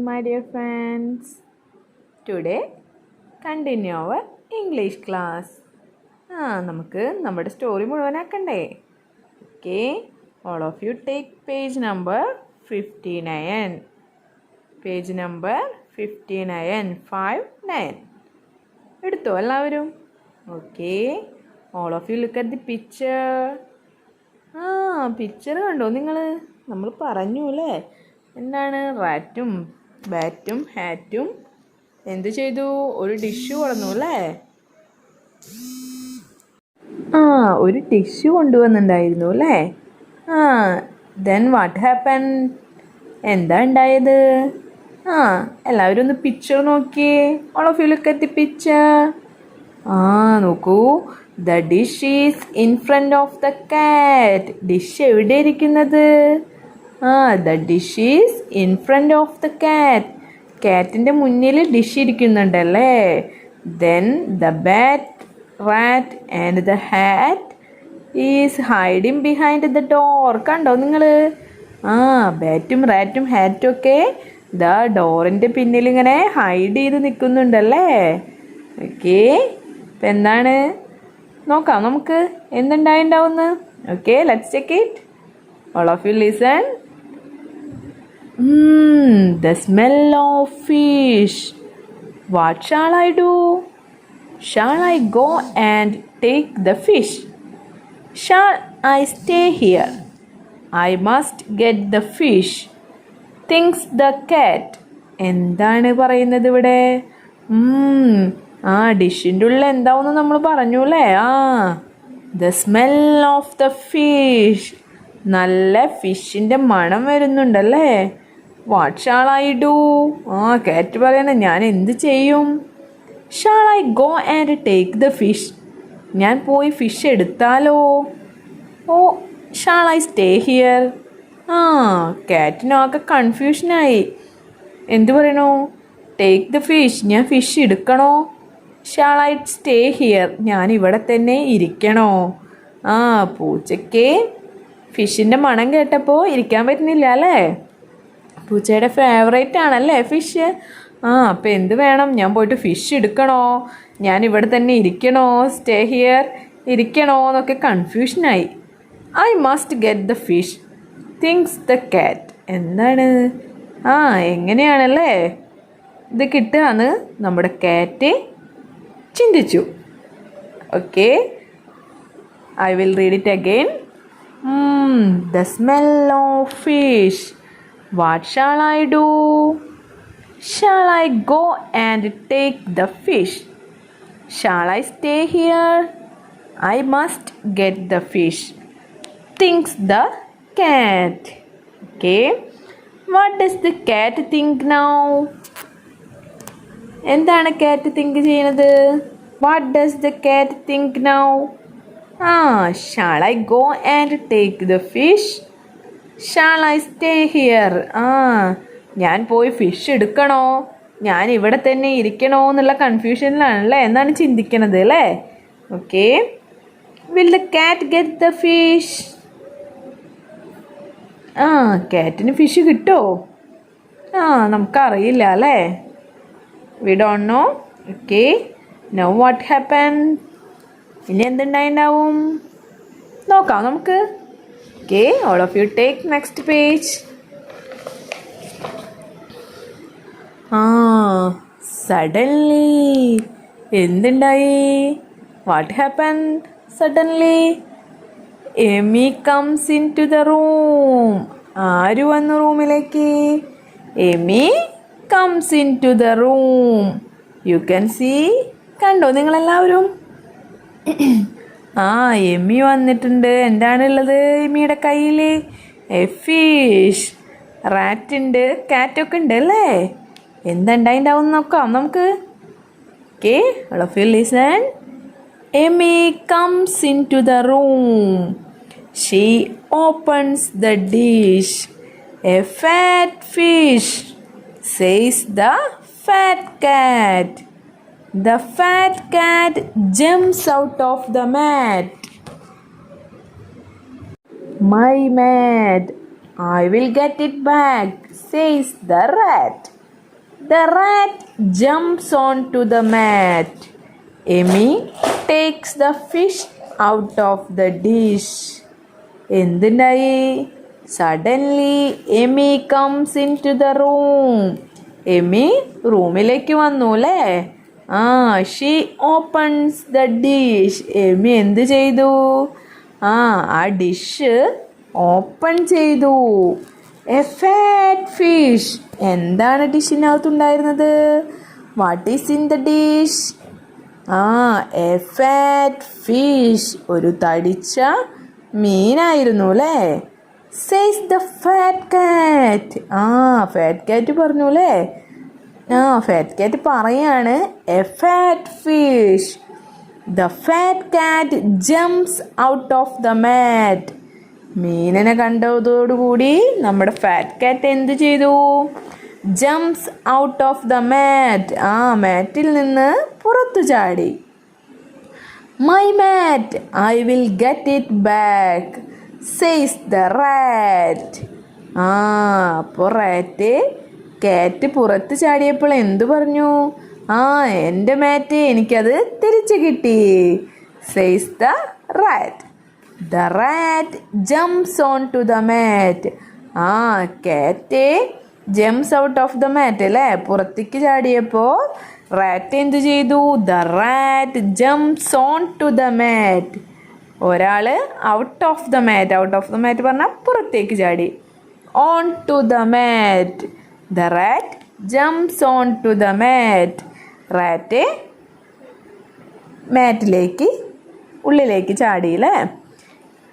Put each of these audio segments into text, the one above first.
my dear friends. Today, continue our English class. നമുക്ക് നമ്മുടെ story മുഴുവനാക്കണ്ടേ? Okay, all of you take page number 59. Page number 59, 59. എടുത്തോ എല്ലാവരും? Okay, all of you look at the picture. Picture കണ്ടോ നിങ്ങൾ? നമ്മൾ പറഞ്ഞു അല്ലേ, എന്താണ് റാറ്റും ബാറ്റും ഹാറ്റും എന്ത് ചെയ്തു? ഒരു ഡിഷ് കൊണ്ടുവന്നു അല്ലേ? ഒരു ഡിഷ് കൊണ്ടുവന്നിട്ടുണ്ടായിരുന്നു അല്ലേ? Then what happen? എന്താ ഉണ്ടായത്? എല്ലാവരും ഒന്ന് പിക്ചർ നോക്കിയേ. All of you look at the picture. നോക്കൂ. The dish is in front of the cat. Dish എവിടെ ഇരിക്കുന്നത്? The dish is in front of the cat. കാറ്റിൻ്റെ മുന്നിൽ dish ഇരിക്കുന്നുണ്ടല്ലേ? Then the bat, rat and the hat is hiding behind the door. കണ്ടോ നിങ്ങൾ? ബാറ്റും റാറ്റും ഹാറ്റും ഒക്കെ ഡോറിൻ്റെ പിന്നിൽ ഇങ്ങനെ ഹൈഡ് ചെയ്ത് നിൽക്കുന്നുണ്ടല്ലേ? ഓക്കെ, ഇപ്പം എന്താണ് നോക്കാം നമുക്ക് എന്തുണ്ടായിണ്ടാവുന്ന്. Okay, let's check it. All of you listen. The smell of fish. What shall I do? Shall I go and take the fish? Shall I stay here? I must get the fish. Thinks the cat. എന്താണ് പറയുന്നത് ഇവിടെ? ഡിഷിൻ്റെ ഉള്ളിൽ എന്താവുമെന്ന് നമ്മൾ പറഞ്ഞു അല്ലേ? The smell of the fish. നല്ല ഫിഷിൻ്റെ മണം വരുന്നുണ്ടല്ലേ? What shall I do? Cat പറയണേ, ഞാൻ എന്ത് ചെയ്യും? Shall I go and take the fish. ഞാൻ പോയി ഫിഷ് എടുത്താലോ? Shall I stay here? കാറ്റിനൊക്കെ കൺഫ്യൂഷനായി. എന്തു പറയണോ? ടേക്ക് ദ ഫിഷ്, ഞാൻ ഫിഷ് എടുക്കണോ? ഷാൾ ഐ സ്റ്റേ ഹിയർ, ഞാൻ ഇവിടെ തന്നെ ഇരിക്കണോ? പൂച്ചയ്ക്ക് ഫിഷിൻ്റെ മണം കേട്ടപ്പോൾ ഇരിക്കാൻ പറ്റുന്നില്ല അല്ലേ? പൂച്ചയുടെ ഫേവറേറ്റ് ആണല്ലേ ഫിഷ്? അപ്പോൾ എന്ത് വേണം? ഞാൻ പോയിട്ട് ഫിഷ് എടുക്കണോ? ഞാൻ ഇവിടെ തന്നെ ഇരിക്കണോ? സ്റ്റേ ഹിയർ ഇരിക്കണോ എന്നൊക്കെ കൺഫ്യൂഷനായി. I must get the fish thinks the cat. എന്താണ്? എങ്ങനെയാണല്ലേ ഇത് കിട്ടുകയെന്ന് നമ്മുടെ കാറ്റ് ചിന്തിച്ചു. Okay, I will read it again. The smell of fish. What shall I do? Shall I go and take the fish? Shall I stay here? I must get the fish thinks the cat. Okay, what does the cat think now? എന്താണ് cat think ചെയ്യണത്? What does the cat think now? Shawl I go and take the fish? Shall I stay here? ഞാൻ പോയി fish എടുക്കണോ? ഞാൻ ഇവിടെ തന്നെ ഇരിക്കണോ എന്നുള്ള കൺഫ്യൂഷനിലാണല്ലേ? എന്നാണ് ചിന്തിക്കണത് അല്ലേ? ഓക്കെ, വിൽ ദ കാറ്റ് ഗെറ്റ് ദ ഫിഷ്? കാറ്റിന് ഫിഷ് കിട്ടുമോ? നമുക്കറിയില്ല അല്ലേ? We don't know. Okay, now what happened? ഇനി എന്തുണ്ടായിണ്ടാവും നോക്കാം നമുക്ക്. Okay, all of you take next page. Suddenly എന്തുണ്ടായി? What happened suddenly? Amy comes into the room. ആര് വന്നു റൂമിലേക്ക്? Amy comes into the room. You can see. കണ്ടോ നിങ്ങളെല്ലാവരും? എമ്മി വന്നിട്ടുണ്ട്. എന്താണുള്ളത് എമ്മിയുടെ കയ്യിൽ? A fish. റാറ്റ് ഉണ്ട്, കാറ്റൊക്കെ ഉണ്ട് അല്ലേ? എന്തുണ്ടായിണ്ടാവും നോക്കാം നമുക്ക്. Okay, all of you listen. Amy comes into the room. She opens the dish. A fat fish, says the fat cat. The fat cat jumps out of the mat. My mat, I will get it back, says the rat. The rat jumps onto the mat. Amy takes the fish out of the dish. എന്തുണ്ടായി? Suddenly Amy comes into the room. Amy റൂമിലേക്ക് വന്നു അല്ലേ? She opens the dish. Amy എന്ത് ചെയ്തു? ആ dish open ചെയ്തു. A fat fish. എന്താണ് ഡിഷിനകത്തുണ്ടായിരുന്നത്? What is in the dish? A fat fish. ഒരു തടിച്ച മീനായിരുന്നു അല്ലേ? Says the fat cat. Fat cat പറഞ്ഞു അല്ലേ? ഫാറ്റ് കാറ്റ് പറയാണ് a fat fish. The fat cat jumps out of the mat. മീനിനെ കണ്ടതോടുകൂടി നമ്മുടെ ഫാറ്റ് കാറ്റ് എന്ത് ചെയ്തു? Jumps out of the mat. മാറ്റിൽ നിന്ന് പുറത്തു ചാടി. My mat, I will get it back, says the rat. അപ്പോൾ റാറ്റ് കാറ്റ് പുറത്ത് ചാടിയപ്പോൾ എന്തു പറഞ്ഞു? എൻ്റെ മാറ്റ് എനിക്കത് തിരിച്ചു കിട്ടി. Says the rat. The rat jumps onto the mat. Cat jumps out of the mat അല്ലേ? പുറത്തേക്ക് ചാടിയപ്പോൾ റാറ്റ് എന്ത് ചെയ്തു? The rat jumps onto the mat. ഒരാൾ out of the mat. Out of the mat പറഞ്ഞാൽ പുറത്തേക്ക് ചാടി. Onto the mat. The rat jumps onto the mat. Rat മാറ്റിലേക്ക് ഉള്ളിലേക്ക് ചാടിയില്ലേ?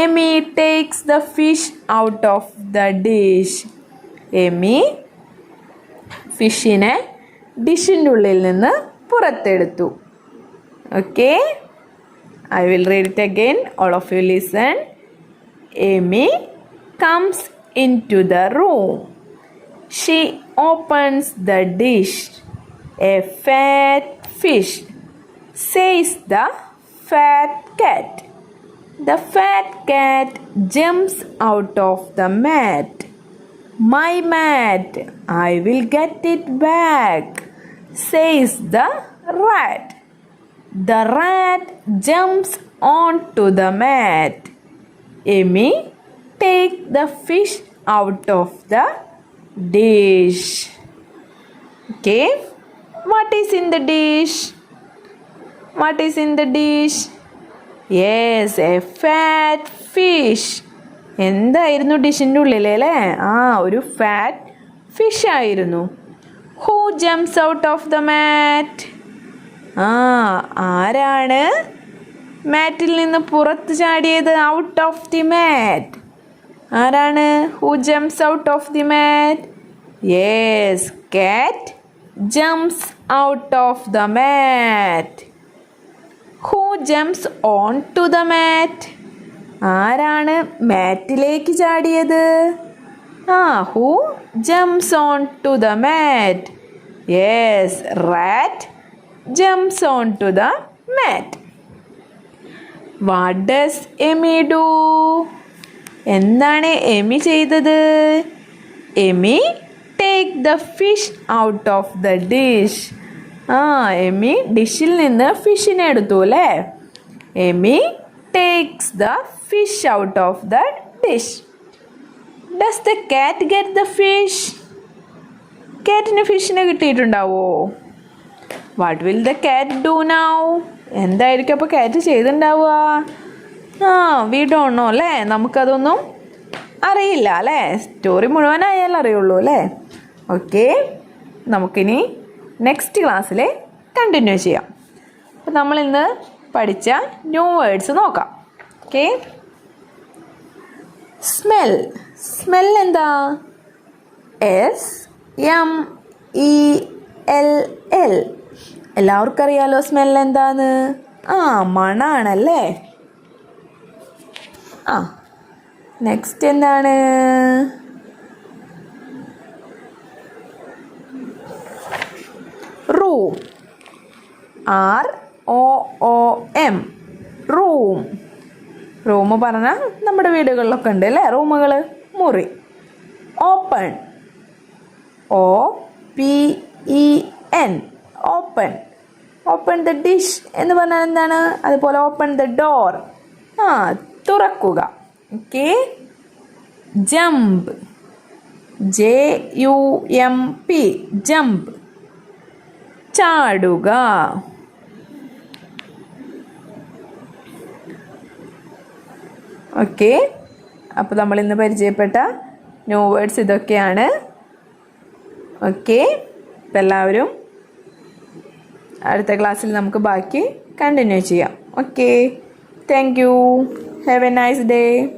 Amy takes the fish out of the dish. Amy ഫിഷിനെ ഡിഷിൻ്റെ ഉള്ളിൽ നിന്ന് പുറത്തെടുത്തു. Okay, I will read it again. All of you listen. Amy comes into the room. She opens the dish. A fat fish, says the fat cat. The fat cat jumps out of the mat. My mat, I will get it back, says the rat. The rat jumps onto the mat. Amy takes the fish out of the dish. Okay, what is in the dish? What is in the dish? Yes, a fat fish. എന്തായിരുന്നു ഡിഷിൻ്റെ ഉള്ളിൽ അല്ലേ? ഒരു fat fish ആയിരുന്നു. Who jumps out of the mat? ആരാണ് മാറ്റിൽ നിന്ന് പുറത്ത് ചാടിയത്? Out of the mat. ആരാണ്? Who jumps out of the mat? Yes, cat jumps out of the mat. Who jumps onto the mat? ആരാണ് മാറ്റിലേക്ക് ചാടിയത്? Who jumps onto the mat? Yes, rat jumps onto the mat. What does Amy do? എന്താണ് Amy ചെയ്തത്? Amy take the fish out of the dish. Amy ഡിഷിൽ നിന്ന് ഫിഷിനെ എടുത്തു അല്ലേ? Amy takes the fish out of the dish. Does the cat get the fish? കാറ്റിന് ഫിഷിനെ കിട്ടിയിട്ടുണ്ടാവോ? What will the cat do now? എന്തായിരിക്കും അപ്പോൾ കാറ്റ് ചെയ്തിട്ടുണ്ടാവുക? വി ഡോണ്ട് നോ അല്ലേ? നമുക്കതൊന്നും അറിയില്ല അല്ലേ? സ്റ്റോറി മുഴുവനായാലും അറിയുള്ളൂ അല്ലേ? ഓക്കെ, നമുക്കിനി നെക്സ്റ്റ് ക്ലാസ്സിൽ കണ്ടിന്യൂ ചെയ്യാം. അപ്പോൾ നമ്മളിന്ന് പഠിച്ച ന്യൂ വേർഡ്സ് നോക്കാം. Okay, smell. സ്മെൽ എന്താ? SMELL. എല്ലാവർക്കും അറിയാലോ സ്മെൽ എന്താന്ന്? മണാണല്ലേ? നെക്സ്റ്റ് എന്താണ്? റൂം. ROOM. റൂം. റൂം പറഞ്ഞാൽ നമ്മുടെ വീടുകളിലൊക്കെ ഉണ്ട് അല്ലേ? റൂമുകൾ, മുറി. Open. OPEN. E N, open. Open the dish എന്ന് പറഞ്ഞാൽ എന്താണ്? അതുപോലെ ഓപ്പൺ ദ ഡോർ, തുറക്കുക. ഓക്കെ. ജമ്പ്, JUMP, ജമ്പ്, ചാടുക. ഓക്കെ. അപ്പോൾ നമ്മൾ ഇന്ന് പരിചയപ്പെട്ട ന്യൂ വേർഡ്സ് ഇതൊക്കെയാണ്. ഓക്കെ. അപ്പം എല്ലാവരും അടുത്ത ക്ലാസ്സിൽ നമുക്ക് ബാക്കി കണ്ടിന്യൂ ചെയ്യാം. Okay. Thank you. Have A nice day.